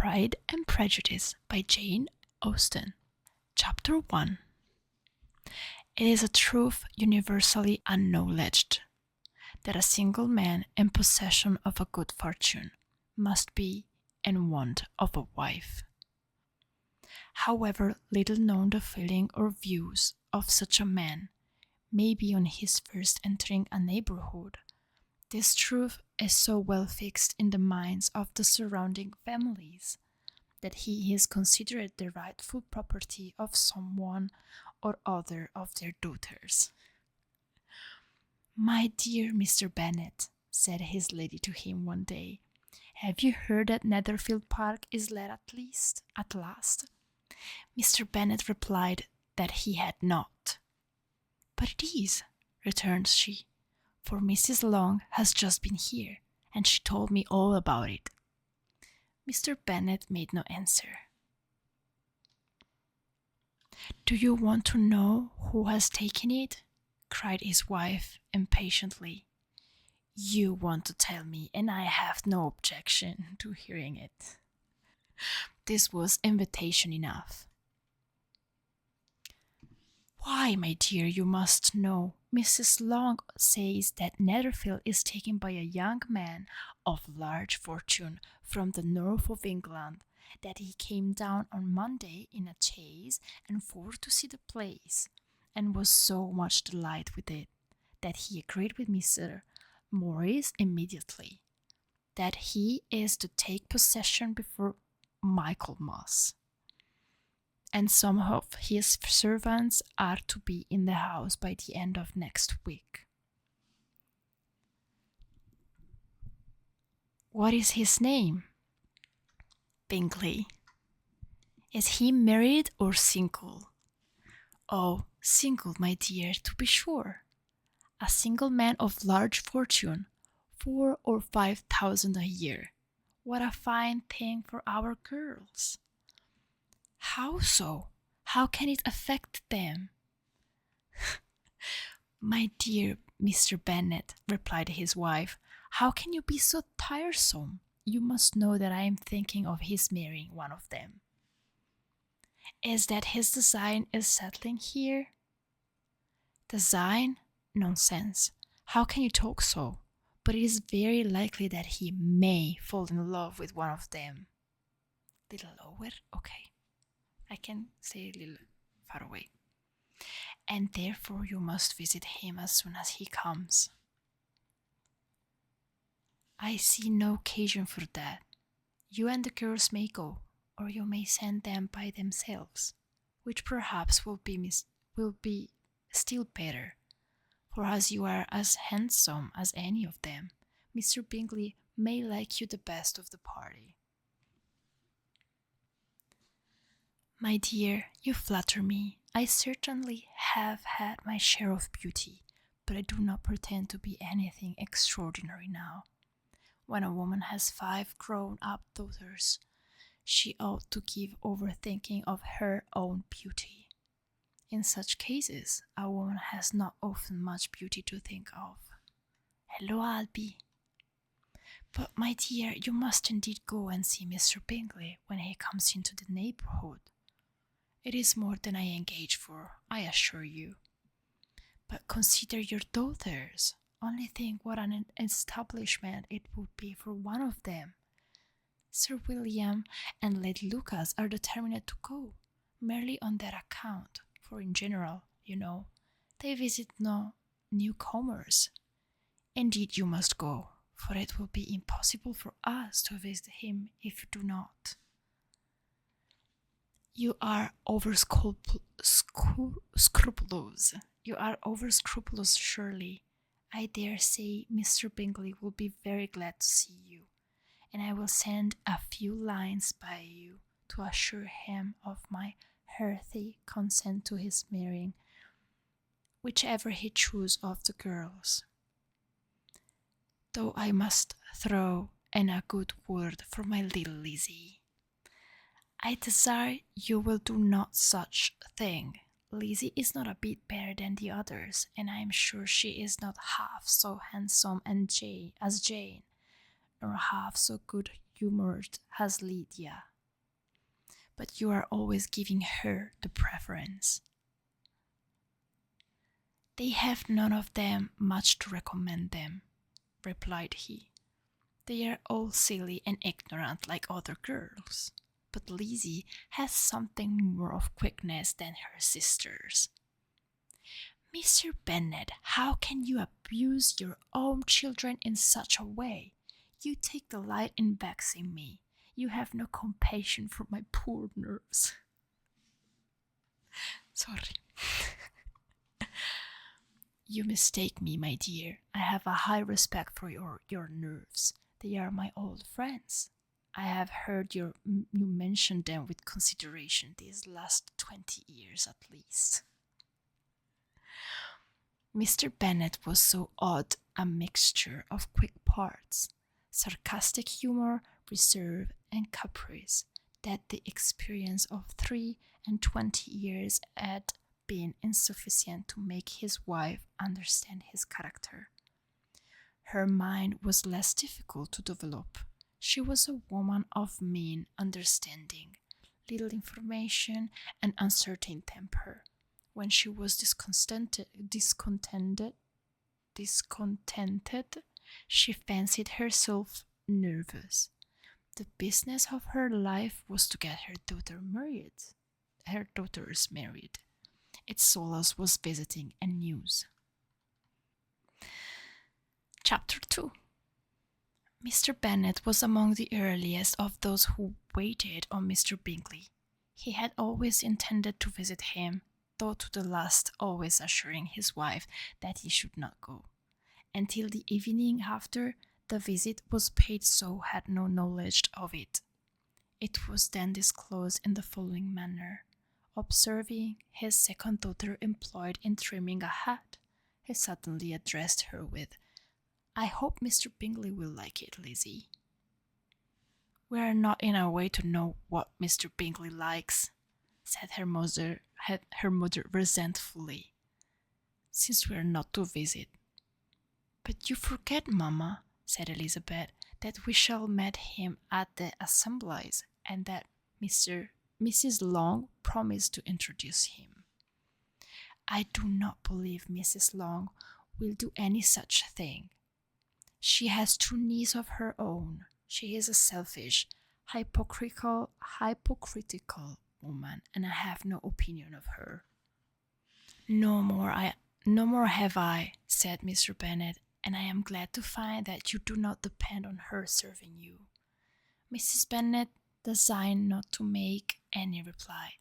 Pride and Prejudice by Jane Austen. Chapter 1. It is a truth universally acknowledged that a single man in possession of a good fortune must be in want of a wife. However little known the feeling or views of such a man may be on his first entering a neighborhood, this truth is so well fixed in the minds of the surrounding families that he is considered the rightful property of some one or other of their daughters. "My dear Mr. Bennet," said his lady to him one day, "have you heard that Netherfield Park is let at last?" Mr. Bennet replied that he had not. "But it is," returned she, "for Mrs. Long has just been here, and she told me all about it." Mr. Bennet made no answer. "Do you want to know who has taken it?" cried his wife impatiently. "You want to tell me, and I have no objection to hearing it." This was invitation enough. "Why, my dear, you must know. Mrs. Long says that Netherfield is taken by a young man of large fortune from the north of England, that he came down on Monday in a chaise and four to see the place, and was so much delighted with it, that he agreed with Mr. Morris immediately, that he is to take possession before Michaelmas, and some of his servants are to be in the house by the end of next week. "What is his name?" "Bingley." "Is he married or single?" "Oh, single, my dear, to be sure. A single man of large fortune, 4,000 or 5,000 a year. What a fine thing for our girls!" "How so? How can it affect them?" "My dear Mr. Bennet," replied his wife, "how can you be so tiresome? You must know that I am thinking of his marrying one of them." "Is that his design is settling here?" "Design? Nonsense! How can you talk so? But it is very likely that he may fall in love with one of them." Little lower? Okay. I can say a little far away. "And therefore you must visit him as soon as he comes." "I see no occasion for that. You and the girls may go, or you may send them by themselves, which perhaps will be still better, for as you are as handsome as any of them, Mr. Bingley may like you the best of the party." "My dear, you flatter me. I certainly have had my share of beauty, but I do not pretend to be anything extraordinary now. When a woman has 5 grown-up daughters, she ought to give over thinking of her own beauty. In such cases, a woman has not often much beauty to think of. Hello, Albie. But, my dear, you must indeed go and see Mr. Bingley when he comes into the neighborhood. It is more than I engage for, I assure you. But consider your daughters. Only think what an establishment it would be for one of them. Sir William and Lady Lucas are determined to go, merely on that account, for in general, you know, they visit no newcomers. Indeed, you must go, for it will be impossible for us to visit him if you do not. You are scrupulous. You are over scrupulous, surely. I dare say Mr. Bingley will be very glad to see you, and I will send a few lines by you to assure him of my hearty consent to his marrying whichever he choose of the girls. Though I must throw in a good word for my little Lizzie. I desire you will do not such thing. Lizzie is not a bit better than the others, and I am sure she is not half so handsome as Jane, nor half so good-humoured as Lydia. but you are always giving her the preference. They have none of them much to recommend them, replied he. They are all silly and ignorant like other girls, but Lizzie has something more of quickness than her sisters. Mr. Bennet, how can you abuse your own children in such a way? You take delight in vexing me. You have no compassion for my poor nerves. Sorry. You mistake me, my dear. I have a high respect for your nerves. They are my old friends. I have heard you mention them with consideration these last 20 years at least. Mr. Bennet was so odd a mixture of quick parts, sarcastic humour, reserve, and caprice, that the experience of 23 years had been insufficient to make his wife understand his character. Her mind was less difficult to develop. She was a woman of mean understanding, little information, and uncertain temper. When she was discontented, she fancied herself nervous. The business of her life was to get her daughters married. Its solace was visiting and news. Chapter 2. Mr. Bennet was among the earliest of those who waited on Mr. Bingley. He had always intended to visit him, though to the last always assuring his wife that he should not go. Until the evening after the visit was paid, so had no knowledge of it. It was then disclosed in the following manner. Observing his second daughter employed in trimming a hat, he suddenly addressed her with, "I hope Mr. Bingley will like it, Lizzie." "We are not in a way to know what Mr. Bingley likes," said her mother resentfully, "since we are not to visit." "But you forget, mamma," said Elizabeth, "that we shall meet him at the assemblies, and that Mrs. Long promised to introduce him." "I do not believe Mrs. Long will do any such thing. She has 2 nieces of her own. She is a selfish, hypocritical woman, and I have no opinion of her." No more have I," said Mr. Bennet, "and I am glad to find that you do not depend on her serving you." Mrs. Bennet designed not to make any reply,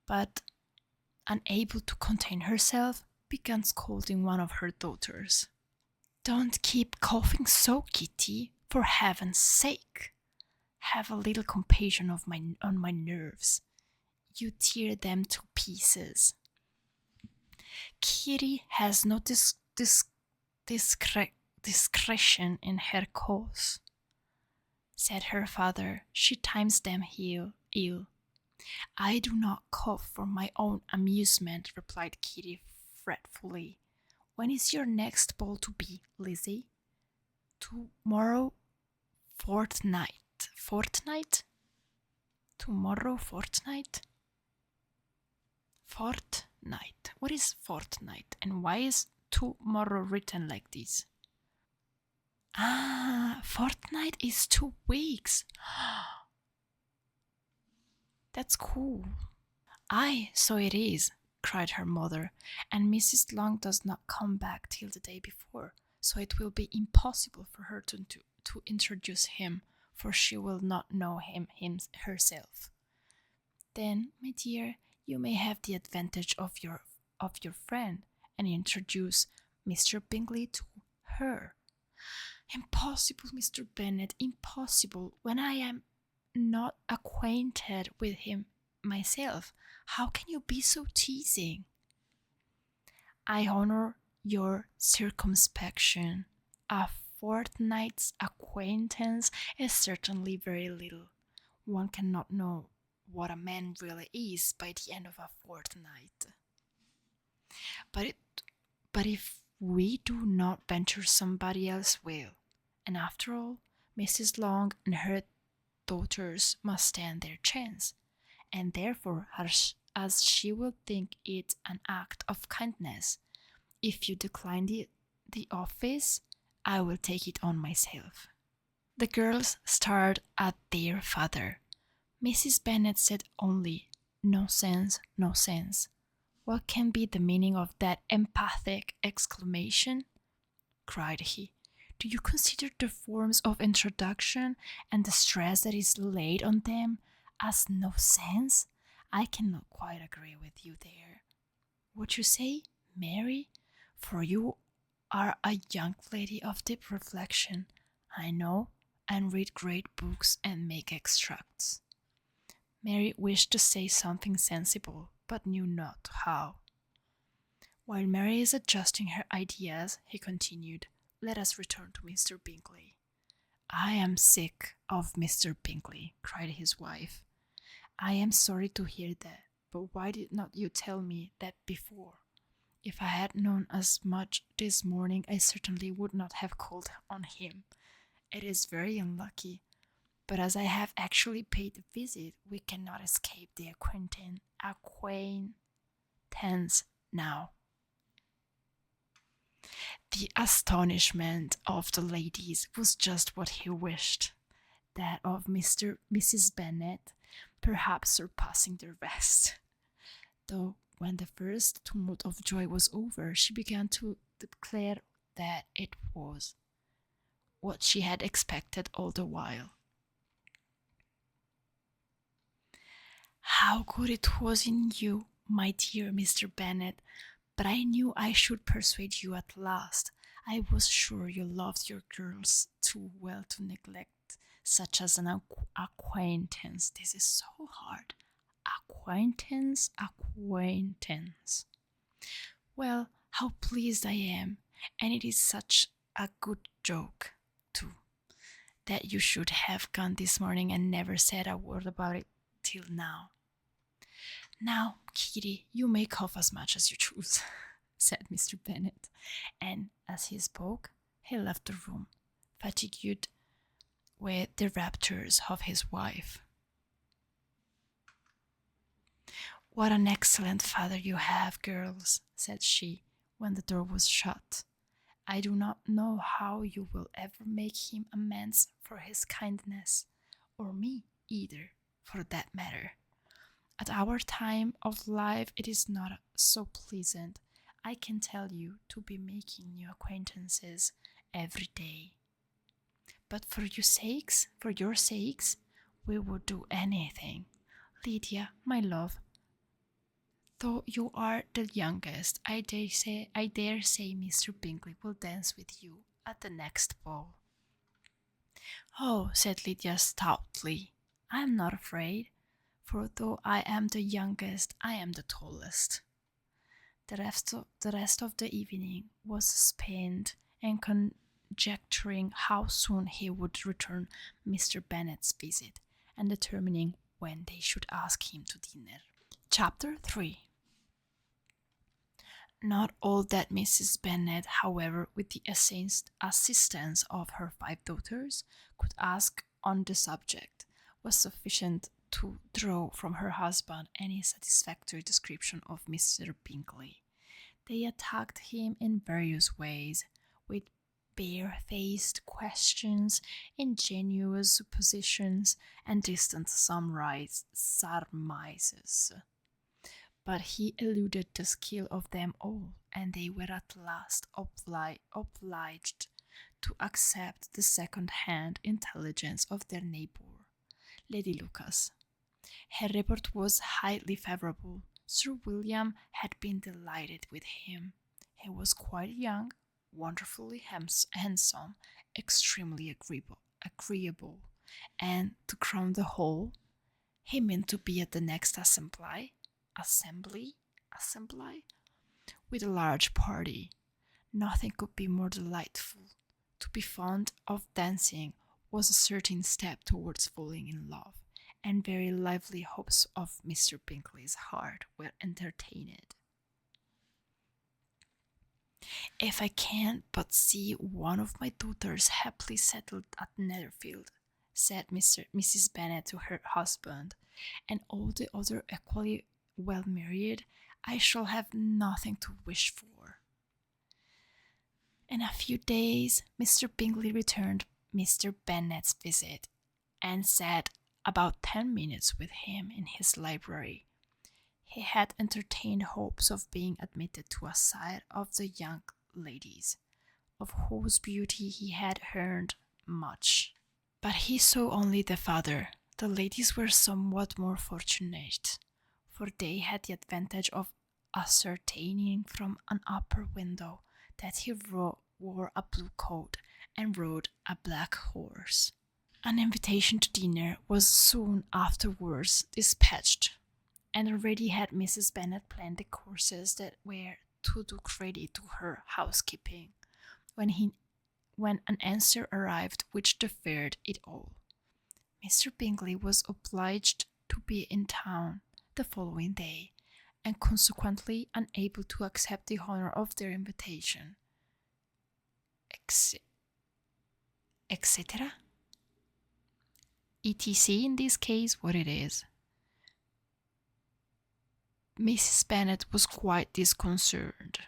but, unable to contain herself, began scolding one of her daughters. "Don't keep coughing so, Kitty, for heaven's sake. Have a little compassion on my nerves. You tear them to pieces." "Kitty has no discretion in her cause," said her father. "She times them ill." "I do not cough for my own amusement," replied Kitty fretfully. "When is your next ball to be, Lizzie?" "Tomorrow fortnight." "Tomorrow fortnight?" "Fortnight. What is fortnight, and why is tomorrow written like this?" "Ah, fortnight is 2 weeks. That's cool." "Aye, so it is," cried her mother, "and Mrs. Long does not come back till the day before, so it will be impossible for her to introduce him, for she will not know him herself." "Then, my dear, you may have the advantage of your friend, and introduce Mr. Bingley to her." "Impossible, Mr. Bennet, impossible, when I am not acquainted with him myself. How can you be so teasing?" "I honour your circumspection. A fortnight's acquaintance is certainly very little. One cannot know what a man really is by the end of a fortnight." But if we do not venture, somebody else will, and after all, Mrs. Long and her daughters must stand their chance, and therefore as she will think it an act of kindness. If you decline the office, I will take it on myself." The girls stared at their father. Mrs. Bennet said only, "No sense, no sense." "What can be the meaning of that emphatic exclamation?" cried he. "Do you consider the forms of introduction and the stress that is laid on them as no sense? I cannot quite agree with you there. What you say, Mary? For you are a young lady of deep reflection, I know, and read great books and make extracts." Mary wished to say something sensible, but knew not how. "While Mary is adjusting her ideas," he continued, "let us return to Mr. Bingley." "I am sick of Mr. Bingley," cried his wife. "I am sorry to hear that, but why did not you tell me that before? If I had known as much this morning, I certainly would not have called on him. It is very unlucky, but as I have actually paid the visit, we cannot escape the acquaintance now." The astonishment of the ladies was just what he wished, that of Mrs. Bennet perhaps surpassing the rest, though when the first tumult of joy was over, she began to declare that it was what she had expected all the while. "How good it was in you, my dear Mr. Bennet, but I knew I should persuade you at last. I was sure you loved your girls too well to neglect such as an acquaintance. This is so hard. Acquaintance. Well, how pleased I am, and it is such a good joke, too, that you should have gone this morning and never said a word about it till now." "Now, Kitty, you may cough as much as you choose," said Mr. Bennet, and as he spoke, he left the room, fatigued with the raptures of his wife. "What an excellent father you have, girls," said she, when the door was shut. "I do not know how you will ever make him amends for his kindness, or me either, for that matter. At our time of life it is not so pleasant, I can tell you, to be making new acquaintances every day. But for your sakes, we would do anything. Lydia, my love, though you are the youngest, I dare say Mr. Bingley will dance with you at the next ball." "Oh," said Lydia stoutly, "I am not afraid, for though I am the youngest, I am the tallest." The rest of the evening was spent in conjecturing how soon he would return Mr. Bennet's visit, and determining when they should ask him to dinner. Chapter 3. Not all that Mrs. Bennet, however, with the assistance of her 5 daughters, could ask on the subject, was sufficient to draw from her husband any satisfactory description of Mr. Bingley. They attacked him in various ways, with bare-faced questions, ingenious suppositions, and distant surmises. But he eluded the skill of them all, and they were at last obliged to accept the second-hand intelligence of their neighbour, Lady Lucas. Her report was highly favourable. Sir William had been delighted with him. He was quite young, wonderfully handsome, extremely agreeable, and to crown the whole, he meant to be at the next assembly with a large party. Nothing could be more delightful. To be fond of dancing was a certain step towards falling in love, and very lively hopes of Mr. Bingley's heart were entertained. "If I can but see one of my daughters happily settled at Netherfield," said Mrs. Bennet to her husband, and all the other equally well married, I shall have nothing to wish for. In a few days, Mr. Bingley returned Mr. Bennet's visit and sat about 10 minutes with him in his library. He had entertained hopes of being admitted to a sight of the young ladies, of whose beauty he had heard much. But he saw only the father. The ladies were somewhat more fortunate, for they had the advantage of ascertaining from an upper window that he wore a blue coat and rode a black horse. An invitation to dinner was soon afterwards dispatched, and already had Mrs. Bennet planned the courses that were to do credit to her housekeeping, when an answer arrived which deferred it all. Mr. Bingley was obliged to be in town the following day, and consequently unable to accept the honor of their invitation, etc. etc. in this case, what it is. Mrs. Bennet was quite disconcerted.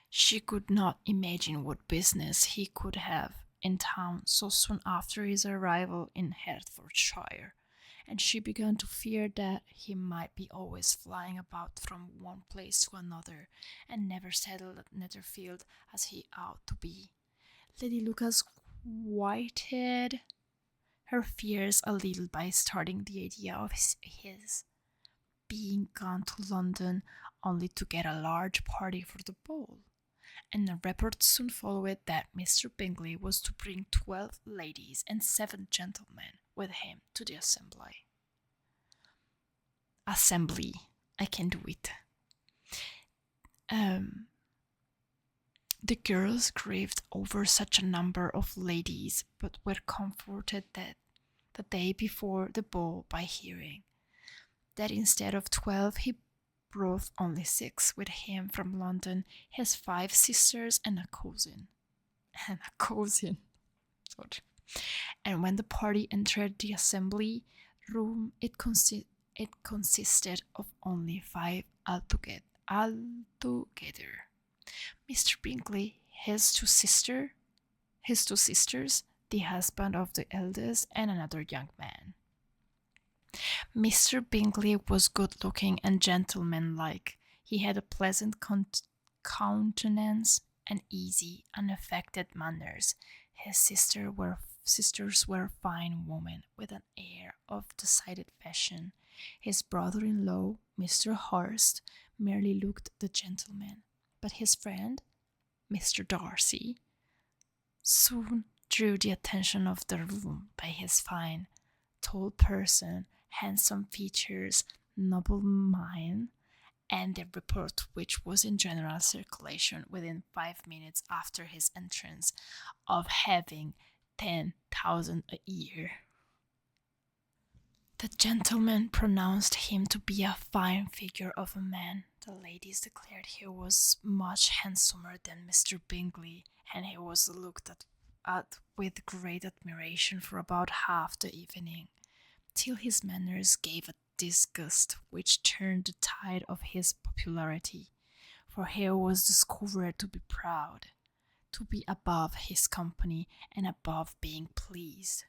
She could not imagine what business he could have in town so soon after his arrival in Hertfordshire, and she began to fear that he might be always flying about from one place to another, and never settled at Netherfield as he ought to be. Lady Lucas quieted her fears a little by starting the idea of his being gone to London only to get a large party for the ball, and a report soon followed that Mr. Bingley was to bring 12 ladies and 7 gentlemen with him to the assembly. I can do it. The girls grieved over such a number of ladies, but were comforted that the day before the ball by hearing that instead of 12 he brought only 6 with him from London, his 5 sisters and a cousin. And when the party entered the assembly room, it consisted of only 5 altogether. Mr. Bingley, his two sisters, the husband of the eldest, and another young man. Mr. Bingley was good-looking and gentlemanlike. He had a pleasant countenance and easy, unaffected manners. His sisters were fine women with an air of decided fashion. His brother-in-law, Mr. Hurst, merely looked the gentleman, but his friend, Mr. Darcy, soon drew the attention of the room by his fine, tall person, handsome features, noble mien, and the report which was in general circulation within 5 minutes after his entrance of having 10,000 a year. The gentlemen pronounced him to be a fine figure of a man. The ladies declared he was much handsomer than Mr. Bingley, and he was looked at with great admiration for about half the evening, till his manners gave a disgust which turned the tide of his popularity, for he was discovered to be proud, to be above his company, and above being pleased,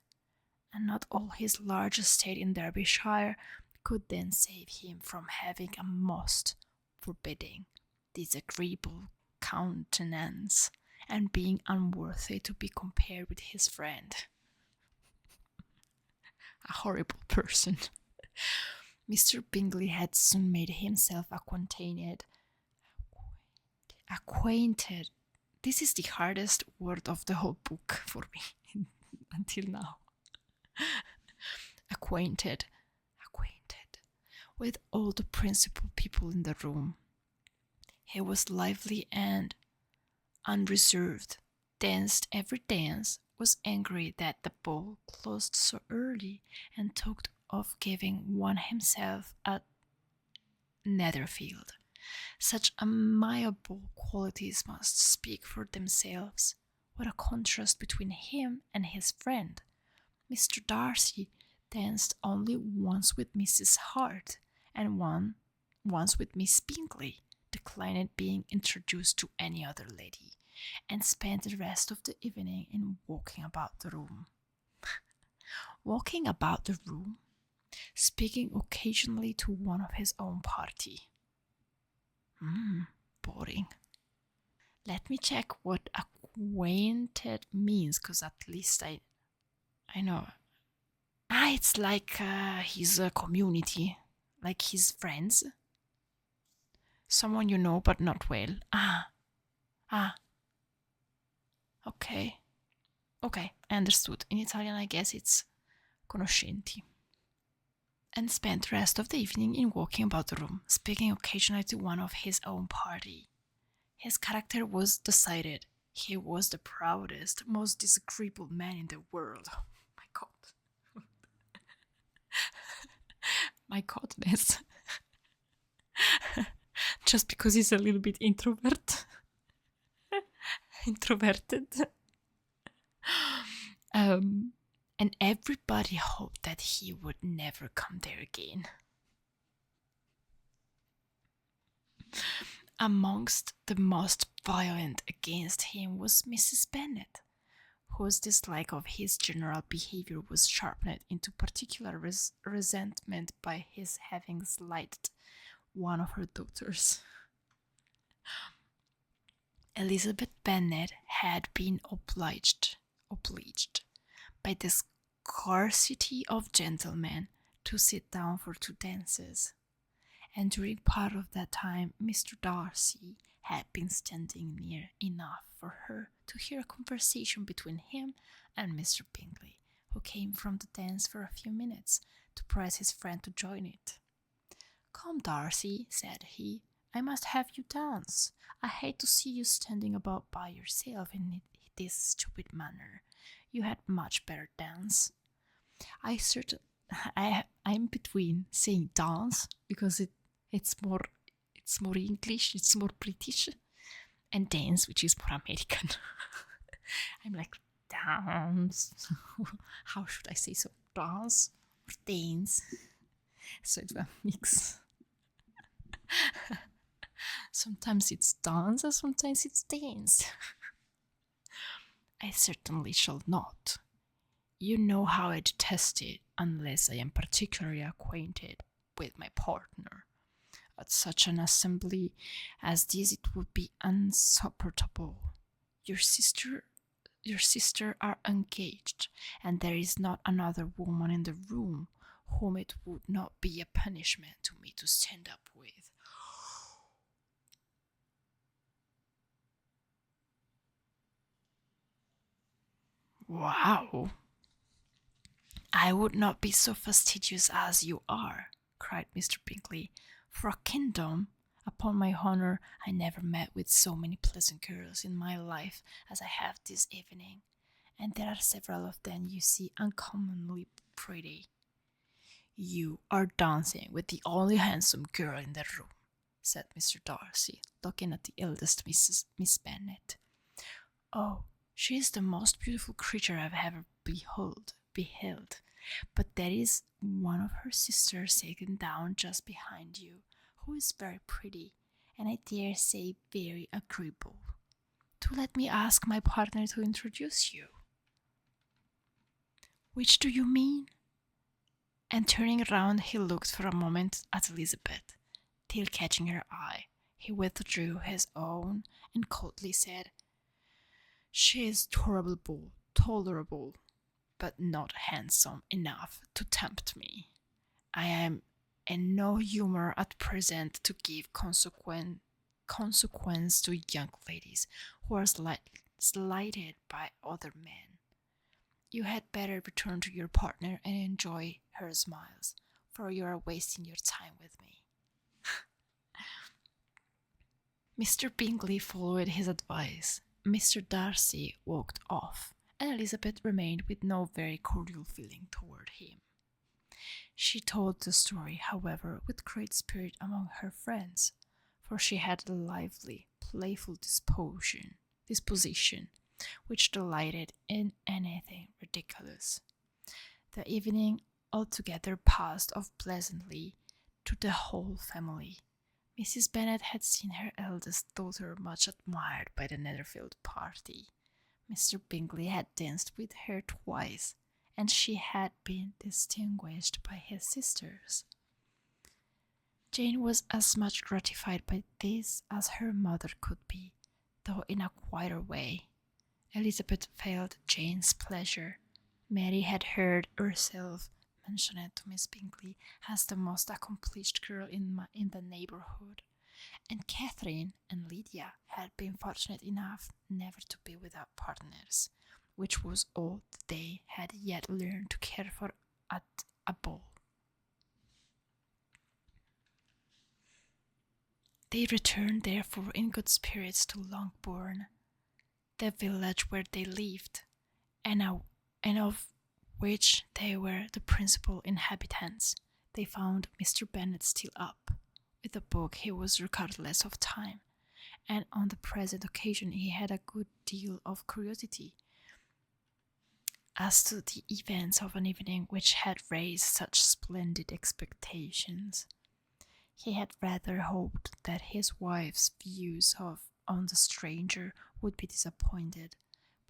and not all his large estate in Derbyshire could then save him from having a most forbidding, disagreeable countenance, and being unworthy to be compared with his friend. A horrible person. Mr. Bingley had soon made himself acquainted. This is the hardest word of the whole book for me until now. Acquainted with all the principal people in the room. He was lively and unreserved, danced every dance, was angry that the ball closed so early, and talked of giving one himself at Netherfield. Such amiable qualities must speak for themselves. What a contrast between him and his friend, Mr. Darcy danced only once with Mrs. Hart and once with Miss Bingley, declined being introduced to any other lady, and spent the rest of the evening in walking about the room. Walking about the room, speaking occasionally to one of his own party. Boring. Let me check what acquainted means, because at least I know. It's like his community, like his friends. Someone you know but not well. Okay. Okay, I understood. In Italian, I guess it's conoscenti. And spent the rest of the evening in walking about the room, speaking occasionally to one of his own party. His character was decided. He was the proudest, most disagreeable man in the world. Oh my God. My godness. Just because he's a little bit introverted. And everybody hoped that he would never come there again. Amongst the most violent against him was Mrs. Bennet, whose dislike of his general behavior was sharpened into particular resentment by his having slighted one of her daughters. Elizabeth Bennet had been obliged by the scarcity of gentlemen to sit down for 2 dances, and during part of that time Mr. Darcy had been standing near enough for her to hear a conversation between him and Mr. Bingley, who came from the dance for a few minutes to press his friend to join it. "Come, Darcy," said he, "I must have you dance. I hate to see you standing about by yourself in this stupid manner. You had much better dance." I'm between saying dance because it's more English, it's more British, and dance, which is more American. I'm like, dance. How should I say so? Dance or dance? So it's a mix. Sometimes it's dance and sometimes it's dance. I certainly shall not. You know how I detest it unless I am particularly acquainted with my partner. At such an assembly as this it would be insupportable. Your sister are engaged, and there is not another woman in the room whom it would not be a punishment to me to stand up with. Wow! I would not be so fastidious as you are, cried Mr. Bingley. For a kingdom, upon my honour, I never met with so many pleasant girls in my life as I have this evening, and there are several of them you see uncommonly pretty. You are dancing with the only handsome girl in the room, said Mr. Darcy, looking at the eldest Miss Bennet. Oh, she is the most beautiful creature I have ever beheld, but there is one of her sisters sitting down just behind you, who is very pretty, and I dare say very agreeable. Do let me ask my partner to introduce you. Which do you mean? And turning round, he looked for a moment at Elizabeth, till catching her eye, he withdrew his own and coldly said, She is tolerable, but not handsome enough to tempt me. I am in no humour at present to give consequence to young ladies who are slighted by other men. You had better return to your partner and enjoy her smiles, for you are wasting your time with me. Mr. Bingley followed his advice. Mr. Darcy walked off, and Elizabeth remained with no very cordial feeling toward him. She told the story, however, with great spirit among her friends, for she had a lively, playful disposition, which delighted in anything ridiculous. The evening altogether passed off pleasantly to the whole family. Mrs. Bennet had seen her eldest daughter much admired by the Netherfield party. Mr. Bingley had danced with her twice, and she had been distinguished by his sisters. Jane was as much gratified by this as her mother could be, though in a quieter way. Elizabeth felt Jane's pleasure. Mary had heard herself mention it to Miss Bingley as the most accomplished girl in the neighbourhood, and Catherine and Lydia had been fortunate enough never to be without partners, which was all they had yet learned to care for at a ball. They returned therefore in good spirits to Longbourn, the village where they lived, and of which they were the principal inhabitants. They found Mr. Bennet still up. With a book he was regardless of time, and on the present occasion he had a good deal of curiosity as to the events of an evening which had raised such splendid expectations. He had rather hoped that his wife's views on the stranger would be disappointed,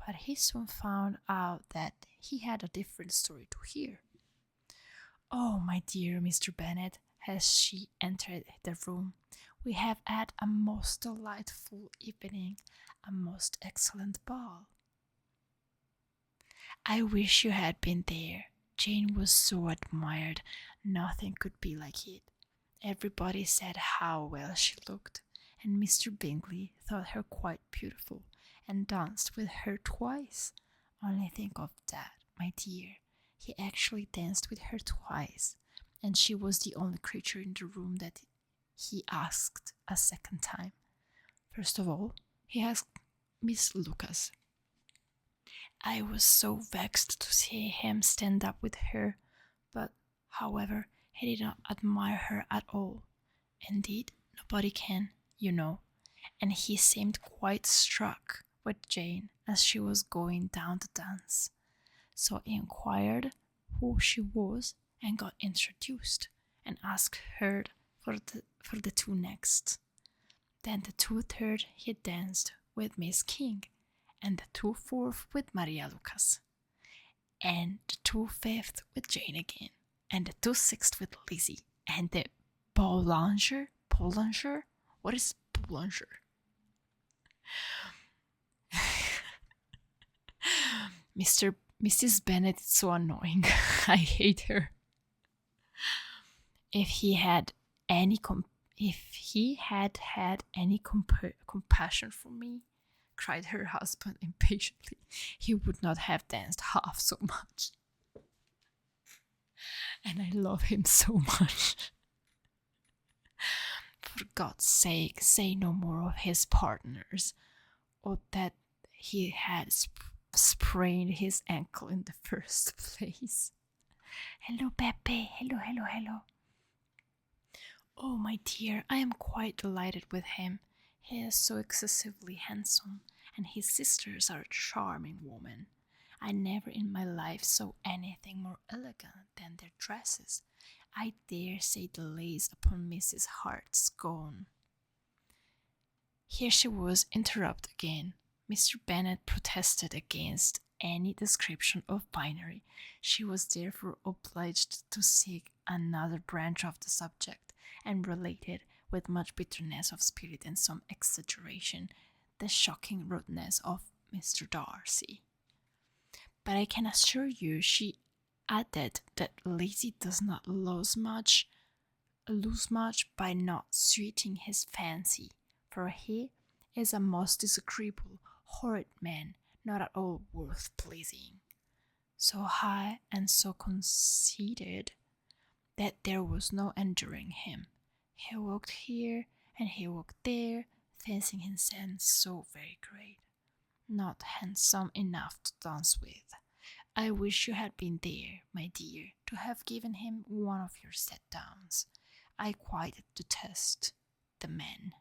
but he soon found out that he had a different story to hear. "Oh, my dear Mr. Bennet," as she entered the room, "we have had a most delightful evening, a most excellent ball." "I wish you had been there. Jane was so admired, nothing could be like it. Everybody said how well she looked, and Mr. Bingley thought her quite beautiful, and danced with her twice. Only think of that, my dear. He actually danced with her twice, and she was the only creature in the room that he asked a second time. First of all, he asked Miss Lucas. I was so vexed to see him stand up with her, but, however, he did not admire her at all. Indeed, nobody can, you know, and he seemed quite struck with Jane as she was going down the dance. So he inquired who she was and got introduced, and asked her for the two next. Then the 2/3 he danced with Miss King, and the 2/4 with Maria Lucas, and the 2/5 with Jane again, and the 2/6 with Lizzie, and the Boulanger? What is Boulanger? Mrs. Bennet is so annoying. I hate her. If he had any compassion for me, cried her husband impatiently, he would not have danced half so much. And I love him so much. For God's sake, say no more of his partners, or that he had sprained his ankle in the first place. Hello, Pepe. Hello. Oh, my dear, I am quite delighted with him. He is so excessively handsome, and his sisters are charming women. I never in my life saw anything more elegant than their dresses. I dare say the lace upon Mrs. Hart's gown. Here she was interrupted again. Mr. Bennet protested against any description of finery. She was therefore obliged to seek another branch of the subject, and related, with much bitterness of spirit and some exaggeration, the shocking rudeness of Mr. Darcy. But I can assure you, she added, that Lizzie does not lose much by not suiting his fancy, for he is a most disagreeable, horrid man, not at all worth pleasing. So high and so conceited that there was no enduring him. He walked here and he walked there, fancying himself so very great, not handsome enough to dance with. I wish you had been there, my dear, to have given him one of your set-downs. I quite detest the men.